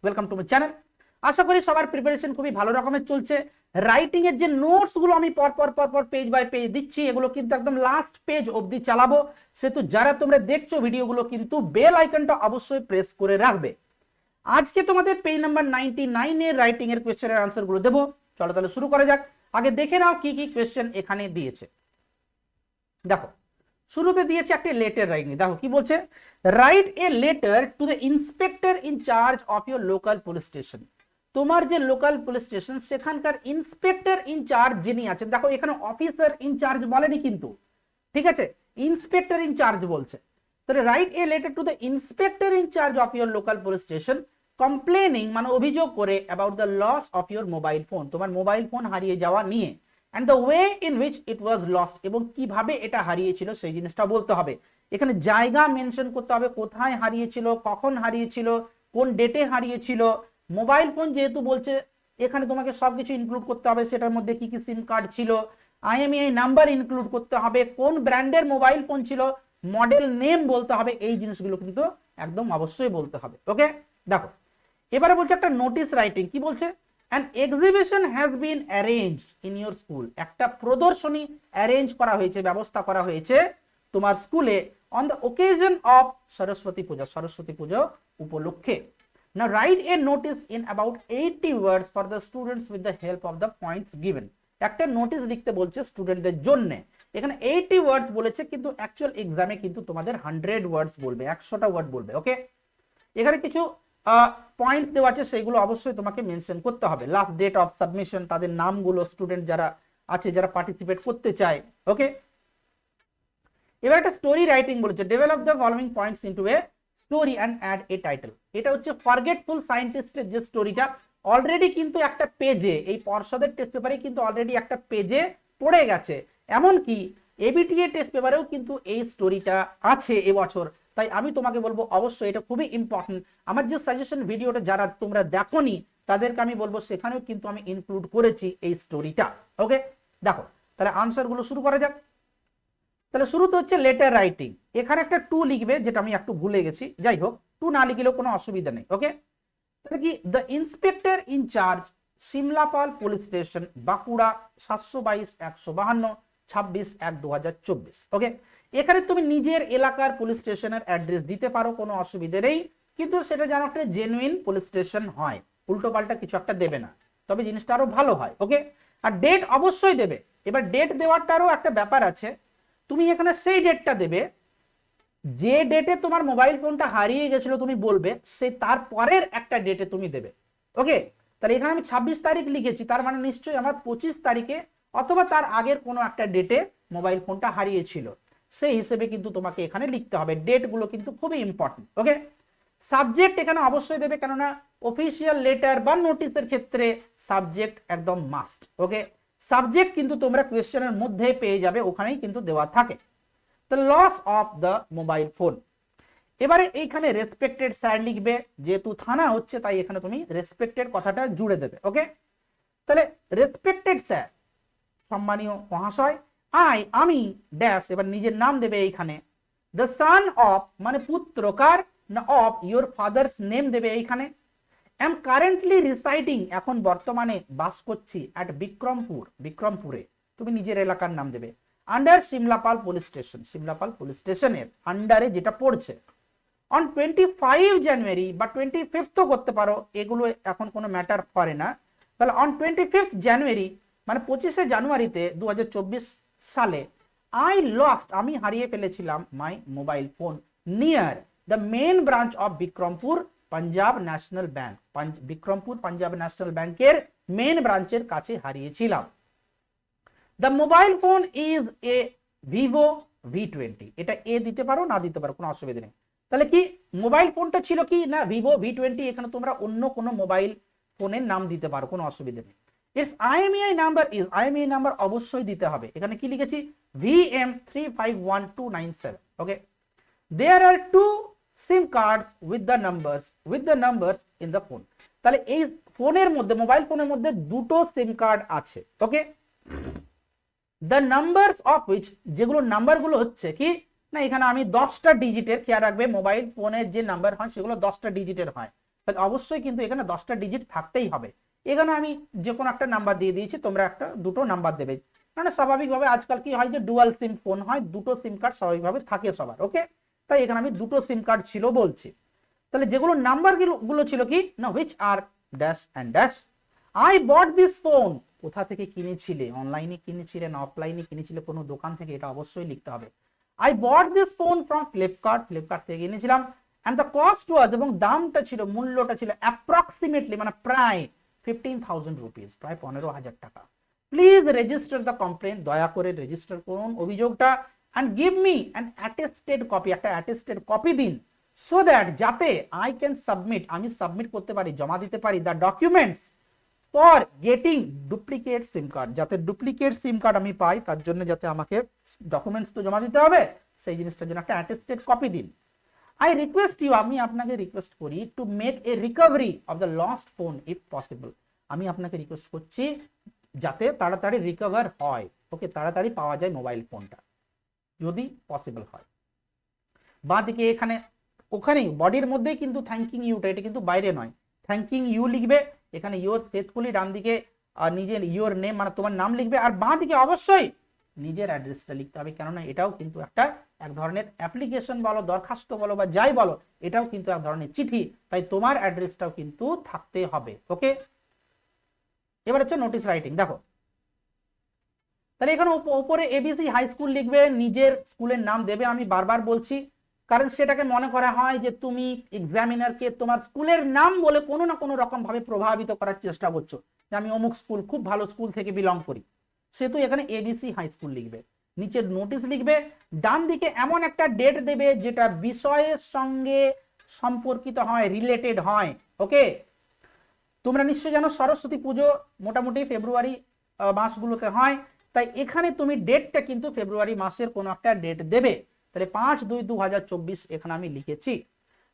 Welcome to my channel. আশা করি সবার প্রিপারেশন খুবই ভালো রকমের চলছে। রাইটিং এর যে নোটস গুলো আমি পর পর পেজ বাই পেজ দিচ্ছি, এগুলো কিন্তু একদম লাস্ট পেজ অবধি চালাবো। সেহেতু যারা তোমরা দেখছো ভিডিওগুলো কিন্তু বেল আইকনটা অবশ্যই প্রেস করে রাখবে। আজকে তোমাদের পেজ নাম্বার 99 এর রাইটিং এর কোশ্চেনের আনসার গুলো দেবো। চলো তাহলে শুরু করা যাক। আগে দেখে নাও কি কি কোশ্চেন এখানে দিয়েছে। দেখো শুরুতে দিয়েছে একটা লেটার রাইটিং। দেখো কি বলছে, right a letter to the inspector in charge of your local police station. তোমার যে লোকাল পুলিশ স্টেশন সেখানকার ইন্সপেক্টর ইন চার্জ যিনি আছেন, দেখো এখানে অফিসার ইন চার্জ বলেনি কিন্তু, ঠিক আছে, ইন্সপেক্টর ইন চার্জ বলছে। তাহলে write a letter to the inspector in charge of your local police station complaining মানে অভিযোগ করে about the loss of your mobile phone, তোমার মোবাইল ফোন হারিয়ে যাওয়া নিয়ে, and the way in which it was lost, এবং কিভাবে এটা হারিয়েছিল সেই জিনিসটা বলতে হবে। এখানে জায়গা মেনশন করতে হবে, কোথায় হারিয়েছিল, কখন হারিয়েছিল, কোন ডেটে হারিয়েছিল। মোবাইল ফোন যেহেতু বলছে এখানে তোমাকে সবকিছু ইনক্লুড করতে হবে, সেটার মধ্যে কি কি সিম কার্ড ছিল, IMEI নাম্বার ইনক্লুড করতে হবে, কোন ব্র্যান্ডের মোবাইল ফোন ছিল, মডেল নেম বলতে হবে, এই জিনিসগুলো কিন্তু একদম অবশ্যই বলতে হবে। ওকে, দেখো এবারে বলছে একটা নোটিশ রাইটিং। কি বলছে, an exhibition has been arranged in your school, একটা প্রদর্শনী অ্যারেঞ্জ করা হয়েছে, ব্যবস্থা করা হয়েছে তোমার স্কুলে on the occasion of Saraswati পূজা, সরস্বতী পুজো উপলক্ষে। now write a notice in about 80 words for the students with the help of the points given, একটা নোটিশ লিখতে বলছে স্টুডেন্টদের জন্য। এখানে 80 ওয়ার্ডস বলেছে, কিন্তু অ্যাকচুয়াল এক্সামে কিন্তু তোমাদের 100 ওয়ার্ডস বলবে, 100টা ওয়ার্ড বলবে। ওকে, এখানে কিছু পয়েন্টস দেওয়া আছে, সেগুলো অবশ্যই তোমাকে মেনশন করতে হবে। লাস্ট ডেট অফ সাবমিশন, তাদের নামগুলো, স্টুডেন্ট যারা আছে যারা পার্টিসিপেট করতে চায়। ওকে, এবার একটা স্টোরি রাইটিং বলেছে, develop the following points into a story and add a title. এটা হচ্ছে ফরগেটফুল সায়েন্টিস্টের যে স্টোরিটা, অলরেডি কিন্তু একটা পেজে, এই পর্ষদের টেস্ট পেপারে কিন্তু অলরেডি একটা পেজে পড়ে গেছে, এমনকি এবিটিএ টেস্ট পেপারেও কিন্তু এই স্টোরিটা আছে এবছর। তাই আমি তোমাকে বলবো অবশ্যই এটা খুবই ইম্পর্টেন্ট। আমার যে সাজেশন ভিডিওটা যারা তোমরা দেখোনি তাদেরকে আমি বলবো সেখানেও কিন্তু আমি ইনক্লুড করেছি এই স্টোরিটা। ওকে, দেখো তাহলে আনসারগুলো শুরু করা যাক। তাহলে শুরুতে হচ্ছে লেটার রাইটিং, এখানে একটা টু লিখবে, যেটা আমি একটু ভুলে গেছি, যাই হোক টু না লিখলেও কোনো অসুবিধা নেই। ওকে, তাহলে কি, the inspector in charge Simlapal police station, Bankura 722-152 26/1/2024। ওকে, এখানে তুমি নিজের এলাকার পুলিশ স্টেশনের অ্যাড্রেস দিতে পারো, কোনো অসুবিধা নেই, কিন্তু সেটা যেন একটা জেনুইন পুলিশ স্টেশন হয়, উল্টো পাল্টা কিছু একটা দেবে না, তবে জিনিসটা আরো ভালো হয়। ওকে, আর ডেট অবশ্যই দেবে। এবার ডেট দেওয়াটারও একটা ব্যাপার আছে, তুমি এখানে সেই ডেটটা দেবে যে ডেটে তোমার মোবাইল ফোনটা হারিয়ে গেছিল, তুমি বলবে সেই তারপরের একটা ডেটে তুমি দেবে। ওকে, তাহলে এখানে আমি 26 তারিখ লিখেছি, তার মানে নিশ্চয়ই আমার 25 তারিখে অথবা তার আগের কোনো একটা ডেটে মোবাইল ফোনটা হারিয়েছিল, সেই হিসেবে কিন্তু তোমাকে এখানে লিখতে হবে। ডেটগুলো কিন্তু খুবই ইম্পর্টেন্ট। ওকে, সাবজেক্ট এখানে অবশ্যই দেবে, কেননা অফিসিয়াল লেটার বা নোটিশের ক্ষেত্রে সাবজেক্ট একদম মাস্ট। ওকে, সাবজেক্ট কিন্তু তোমরা কোয়েশ্চেনের মধ্যে পেয়ে যাবে, ওখানেই কিন্তু দেওয়া থাকে। The loss of the mobile phone, এবারে এইখানে রেসপেক্টেড স্যার লিখবে, যেহেতু থানা হচ্ছে তাই এখানে তুমি রেসপেক্টেড কথাটা জুড়ে দেবে। ওকে, তাহলে রেসপেক্টেড স্যার, সম্মানীয় মহাশয়, আমি ড্যাশ, এবার নিজের নাম দেবে এইখানে, দ্য সান অফ মানে পুত্রকার, না অফ ইউর ফাদার্স নেম দেবে এইখানে, এম কারেন্টলি রিসাইডিং এখন বর্তমানে বাস করছি, অ্যাট বিক্রমপুর, বিক্রমপুরে, তুমি নিজের এলাকার নাম দেবে, under Simlapal police station, Simlapal police স্টেশনের আন্ডারে যেটা পড়ছে। অন 25 জানুয়ারি বা 25th করতে পারো, এগুলো এখন কোনো ম্যাটার করে না। তাহলে অন 25 জানুয়ারি মানে 25শে জানুয়ারিতে 2024 সালে, আই লস্ট আমি হারিয়ে ফেলেছিলাম, my mobile phone near the main branch of Bikrampur Punjab National Bank, Bikrampur Punjab National ব্যাংকের মেন ব্রাঞ্চের কাছে হারিয়েছিলাম। The mobile phone is a Vivo V20, এটা এ দিতে পারো না দিতে পারো, কোনো অসুবিধা নেই। তাহলে কি মোবাইল ফোনটা ছিল কি না ভিভো V20, এখানে তোমরা অন্য কোনো মোবাইল ফোনের নাম দিতে পারো, কোনো অসুবিধা নেই। Its IMEI number is, IMEI number অবশ্যই দিতে হবে, এখানে কি লিখেছি VM351297। Okay, there are 2 SIM cards with the numbers in the phone, তাহলে এই ফোনের মধ্যে, মোবাইল ফোনের মধ্যে দুটো সিম কার্ড আছে। ওকে, দ্য নাম্বারস অফ উইচ, যেগুলো নাম্বারগুলো হচ্ছে কি না, এখানে আমি 10টা ডিজিটের, খেয়াল রাখবে মোবাইল ফোনের যে নাম্বার হয় সেগুলো 10টা ডিজিটের হয়, তাহলে অবশ্যই কিন্তু এখানে 10টা ডিজিট থাকতেই হবে। এখানে আমি যে কোনো একটা নাম্বার দিয়ে দিয়েছি, তোমরা একটা দুটো নাম্বার দেবে, মানে স্বাভাবিকভাবে আজকাল কি হয় যে ডুয়াল সিম ফোন হয়, দুটো সিম কার্ড স্বাভাবিকভাবে থাকে সবার, ওকে। তাই এখানে আমি দুটো সিম কার্ড ছিল বলছি। তাহলে যেগুলো নাম্বার গুলো ছিল কি না, which are dash and dash. I bought this phone, কোথা থেকে কিনেছিলে, অনলাইনে কিনেছিলে না অফলাইনে কিনেছিলে কোনো দোকান থেকে, এটা অবশ্যই লিখতে হবে। I bought this phone from Flipkart, Flipkart থেকে কিনেছিলাম। অ্যান্ড দ্য কস্ট ওয়াজ, এবং দামটা ছিল, মূল্যটা ছিল অ্যাপ্রক্সিমেটলি মানে প্রায় 15,000 রুপিস, প্রায় 15,000 টাকা। প্লিজ রেজিস্টার দ্য কমপ্লেন, দয়া করে রেজিস্টার করুন অভিযোগটা। And give me an attested copy, একটা অ্যাটেস্টেড কপি দিন, সো দ্যাট যাতে আই ক্যান সাবমিট, আমি সাবমিট করতে পারি, জমা দিতে পারি the documents for getting duplicate SIM card, যাতে ডুপ্লিকেট সিম কার্ড আমি পাই তার জন্য যাতে আমাকে ডকুমেন্টস তো জমা দিতে হবে, সেই জিনিসটার জন্য একটা অ্যাটেস্টেড কপি দিন। আই রিকোয়েস্ট ইউ, আমি আপনাকে রিকোয়েস্ট করি, to make a recovery of the lost phone if possible, আমি আপনাকে রিকোয়েস্ট করছি যাতে তাড়াতাড়ি রিকভার হয়, ওকে, তাড়াতাড়ি পাওয়া যায় মোবাইল ফোনটা যদি পসিবল হয়। বাঁ দিকে এখানে ওখানেই বডির মধ্যেই কিন্তু থ্যাঙ্কিং ইউটা, এটা কিন্তু বাইরে নয়, থ্যাঙ্কিং ইউ লিখবে, এখানে ইয়োর ফেথফুলি, ডান দিকে আর নিজের ইয়োর নেম মানে তোমার নাম লিখবে, আর বাঁ দিকে অবশ্যই নিজের অ্যাড্রেসটা লিখতে হবে, কেননা এটাও কিন্তু একটা এক ধরনের অ্যাপ্লিকেশন বলো, দরখাস্ত বলো বা যাই বলো, এটাও কিন্তু এক ধরনের চিঠি, তাই তোমার অ্যাড্রেসটাও কিন্তু থাকতে হবে, ওকে। এবার হচ্ছে নোটিস রাইটিং, দেখো তাহলে এখানে উপরে এবিসি হাই স্কুল লিখবে, নিজের স্কুলের নাম দেবে, আমি বারবার বলছি কারণ সেটাকে মনে করা হয় যে তুমি এক্সামিনারকে তোমার স্কুলের নাম বলে কোনো না কোনো রকম ভাবে প্রভাবিত করার চেষ্টা করছো, যে আমি অমুক স্কুল, খুব ভালো স্কুল থেকে বিলং করি, সেহেতু এখানে এবিসি হাই স্কুল লিখবে, নিচের নোটিশ লিখবে, ডান দিকে এমন একটা ডেট দেবে যেটা বিষয়ের সঙ্গে সম্পর্কিত হয়, রিলেটেড হয়, ওকে। তোমরা নিশ্চয়ই জানো সরস্বতী পুজো মোটামুটি ফেব্রুয়ারি মাসগুলোতে হয়, তাই এখানে তুমি ডেটটা কিন্তু ফেব্রুয়ারি মাসের কোনো একটা ডেট দেবে, তাহলে 5/2/2024 এখানে আমি লিখেছি।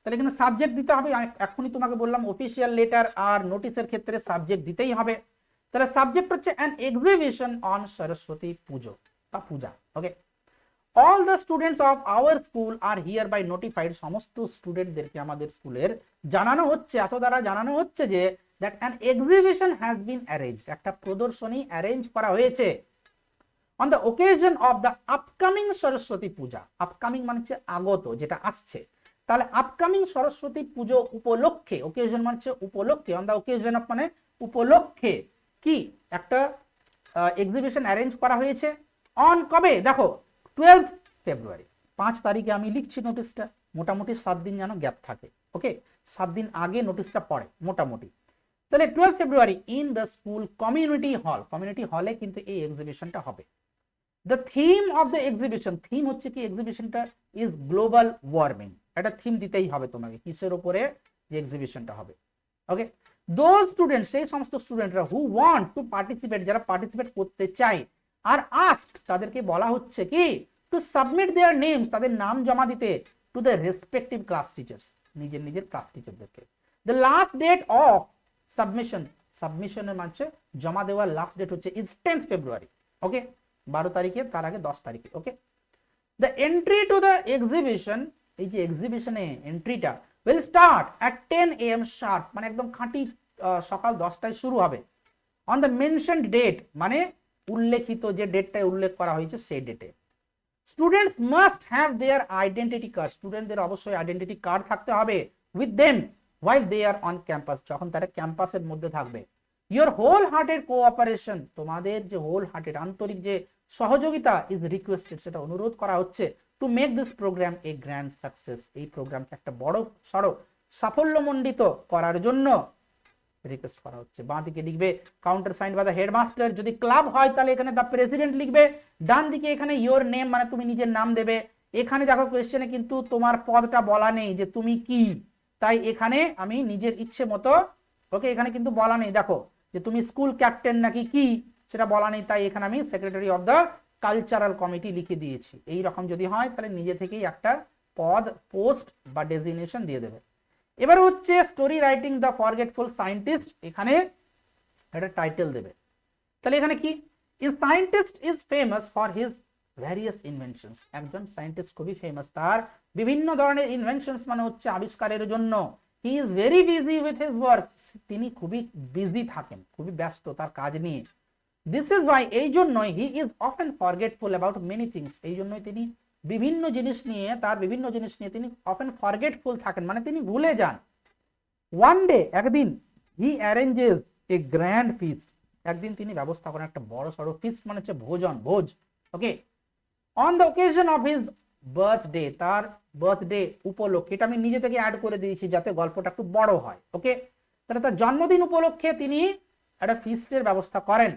তাহলে এখানে সাবজেক্ট দিতে হবে, এখনই তোমাকে বললাম অফিসিয়াল লেটার আর নোটিশের ক্ষেত্রে সাবজেক্ট দিতেই হবে। তাহলে সাবজেক্ট হচ্ছে an exhibition on Saraswati Pujo বা Puja, okay. All the students of our school are hereby notified, সমস্ত স্টুডেন্টদেরকে আমাদের স্কুলের জানানো হচ্ছে, এত দ্বারা জানানো হচ্ছে যে that an exhibition has been arranged, একটা প্রদর্শনী অ্যারেঞ্জ করা হয়েছে on the occasion of the upcoming Saraswati Puja, upcoming মানে হচ্ছে আগত, যেটা আসছে, তাহলে আপকামিং সরস্বতী পুজো উপলক্ষে, ওকেশন মানে হচ্ছে উপলক্ষে, অন দ্য ওকেশন অফ মানে উপলক্ষে কি একটা এক্সিবিশন অ্যারেঞ্জ করা হয়েছে, অন কবে দেখো 12 ফেব্রুয়ারি, 5 তারিখে আমি লিখছি নোটিশটা, মোটামুটি 7 দিন যেন গ্যাপ থাকে, ওকে, 7 দিন আগে নোটিশটা পড়ে মোটামুটি। তাহলে 12 February in the school community hall, community হলে কিন্তু এই এক্সিবিশনটা হবে। The theme of the exhibition, theme হচ্ছে কি এক্সিবিশনটা ইজ গ্লোবাল ওয়ার্মিং, একটা থিম দিতেই হবে তোমাকে, কিসের উপরে যে এক্সিবিশনটা হবে, ওকে। দোজ স্টুডেন্ট, সেই সমস্ত স্টুডেন্টরা হু ওয়ান্ট টু পার্টিসিপেট, যারা পার্টিসিপেট করতে চায়, আর আস্কড, তাদেরকে বলা হচ্ছে কি টু সাবমিট দেয়ার নেমস, তাদের নাম জমা দিতে, to the respective class teachers, নিজের নিজের ক্লাস টিচারদেরকে। The last date of submission, সাবমিশনের মানে জমা দেওয়ার লাস্ট ডেট হচ্ছে ইজ 10th ফেব্রুয়ারি, ওকে, 12 তারিখে, তার আগে 10 তারিখে, okay. The entry to the exhibition, এই যে এক্সিবিশনে এন্ট্রিটা will start at 10 AM sharp, মানে একদম খাঁটি সকাল 10টায় শুরু হবে, অন দ্য মেনশনড ডেট মানে উল্লেখিত যে ডেটটায় উল্লেখ করা হয়েছে সেই ডেটে। Students must have their identity card, স্টুডেন্টদের অবশ্যই আইডেন্টিটি কার্ড থাকতে হবে with them while they are on campus, যখন তারা ক্যাম্পাসের মধ্যে থাকবে। your whole hearted cooperation, তোমাদের যে হোল হার্টেড আন্তরিক যে সহযোগিতা ইজ রিকোয়েস্টেড, সেটা অনুরোধ করা হচ্ছে, to make this program a grand success, এই প্রোগ্রামকে একটা বড় সড়ো সাফল্যমণ্ডিত করার জন্য রিকোয়েস্ট করা হচ্ছে। বাঁ দিকে লিখবে counter sign by the headmaster, যদি ক্লাব হয় তাহলে এখানে দ্য প্রেসিডেন্ট লিখবে, ডান দিকে এখানে ইয়োর নেম মানে তুমি নিজের নাম দেবে। এখানে দেখো কোয়েশ্চেনে কিন্তু তোমার পদটা বলা নেই যে তুমি কি, তাই এখানে আমি নিজের ইচ্ছে মতো, ওকে, এখানে কিন্তু বলা নেই দেখো যে তুমি স্কুল ক্যাপ্টেন নাকি কি, সেটা বলা নেই, তাই এখানে আমি secretary of the cultural committee লিখে দিয়েছি। এই রকম যদি হয় তাহলে নিজে থেকেই একটা পদ, পোস্ট বা ডেজিগনেশন দিয়ে দেবে। এবার হচ্ছে story writing the forgetful scientist, এখানে একটা টাইটেল দেবে। তাহলে এখানে কি, এ scientist is famous for his various inventions, একজন সায়েন্টিস্ট খুবই ফেমাস তার বিভিন্ন ধরনের ইনভেনশনস মানে হচ্ছে আবিষ্কারের জন্য। He is very busy with his work, তিনি খুবই বিজি থাকেন, খুবই ব্যস্ত তার কাজ নিয়ে। দিস ইজ ওয়াই, এই জন্যই he is often forgetful about many things, এই জন্যই তিনি বিভিন্ন জিনিস নিয়ে তিনি অফেন ফরগেটফুল থাকেন, মানে তিনি ভুলে যান। ওয়ান ডে, একদিন, হি অ্যারেঞ্জেস এ গ্র্যান্ড ফিস্ট, একদিন তিনি ব্যবস্থা করেন একটা বড় সড়ো ফিস্ট, মানে হচ্ছে ভোজ। Okay, on the occasion of his birthday, তার বার্থডে উপলক্ষে, এটা আমি নিজে থেকে অ্যাড করে দিয়েছি যাতে গল্পটা একটু বড় হয়। ওকে, তাহলে তার জন্মদিন উপলক্ষে তিনি একটা ফিস্টের ব্যবস্থা করেন।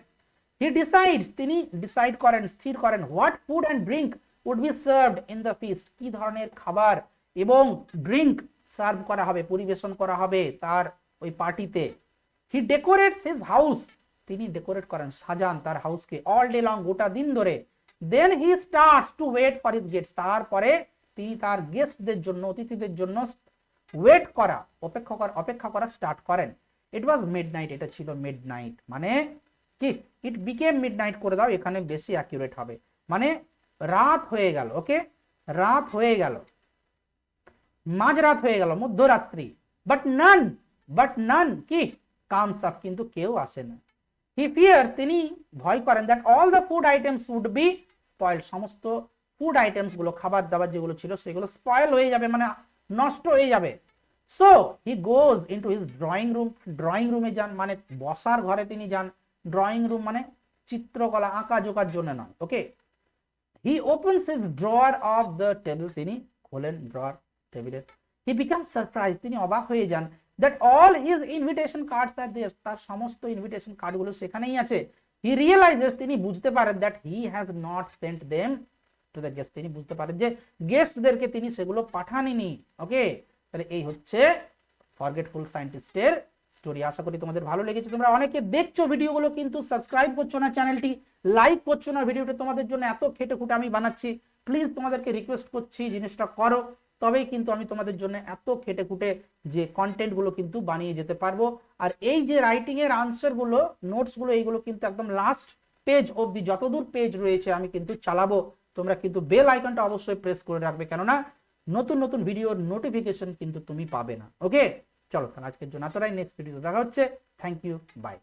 হি ডিসাইডস, তিনি ডিসাইড করেন, স্থির করেন, what food and drink would be served in the feast, কি ধরনের খাবার এবং ড্রিঙ্ক সার্ভ করা হবে, পরিবেশন করা হবে তার ওই পার্টিতে। হি ডেকোরেটস হিজ হাউস, তিনি ডেকোরেট করেন, সাজান তার হাউসকে অল ডে লং, গোটা দিন ধরে। Then he starts to wait for his guest, তারপরে তিনি তার গেস্টদের জন্য, অতিথিদের জন্য ওয়েট করা, অপেক্ষা করা স্টার্ট করেন। ইট ওয়াজ মিডনাইট, এটা ছিল মিডনাইট, মানে কি ইট বিকেম মিডনাইট করে দাও, এখানে বেশি অ্যাকিউরেট হবে, মানে রাত হয়ে গেল। ওকে, রাত হয়ে গেল, মাঝরাত হয়ে গেল, মধ্যরাত্রি। বাট নান কি কামস আপ, কিন্তু কেউ আসে না। হি ফিয়ার্স, তিনি ভয় করেন, that all the food items would be spoiled, সমস্ত ফুড আইটেমস গুলো, খাবার দাবার যেগুলো ছিল সেগুলো স্পয়েল হয়ে যাবে, মানে নষ্ট হয়ে যাবে। So he goes into his drawing রুমে যান, মানে বসার ঘরে তিনি যান। ড্রয়িং রুম মানে চিত্রকলা, আঁকা জোকার জন্য নয়। Okay, he opens his drawer of the table, তিনি খোলেন ড্রয়ার টেবিলের। হি বিকাম সারপ্রাইজ, তিনি অবাক হয়ে যান, that all his invitation cards are there, তার সমস্ত ইনভিটেশন কার্ডগুলো সেখানেই আছে। হি রিয়েলাইজেস, তিনি বুঝতে পারেন, that he has not sent them to the guest, তিনি বুঝতে পারেন যে গেস্টদেরকে তিনি সেগুলো পাঠাননি। ওকে, তাহলে এই হচ্ছে ফরগেটফুল সায়েন্টিস্টের স্টোরি। আশা করি তোমাদের ভালো লেগেছে। তোমরা অনেকে দেখছো ভিডিওগুলো কিন্তু সাবস্ক্রাইব করছো না, চ্যানেলটি লাইক করছো না। ভিডিওটা তোমাদের জন্য এত খেটে খুঁটে আমি বানাচ্ছি, প্লিজ তোমাদেরকে রিকোয়েস্ট করছি জিনিসটা করো, তবেই কিন্তু আমি তোমাদের জন্য এত খেটে খুঁটে যে কন্টেন্টগুলো কিন্তু বানিয়ে যেতে পারবো। আর এই যে রাইটিং এর আনসারগুলো, নোটসগুলো, এইগুলো কিন্তু একদম লাস্ট পেজ অবধি, যতদূর পেজ রয়েছে আমি কিন্তু চালাবো। তোমরা কিন্তু বেল আইকনটা অবশ্যই প্রেস করে রাখবে, কেননা নতুন নতুন ভিডিওর নোটিফিকেশন কিন্তু তুমি পাবে না। ওকে, চলো তাহলে আজকের জন্য এতটাই, নেক্সট ভিডিওতে দেখা হচ্ছে। Thank you, by.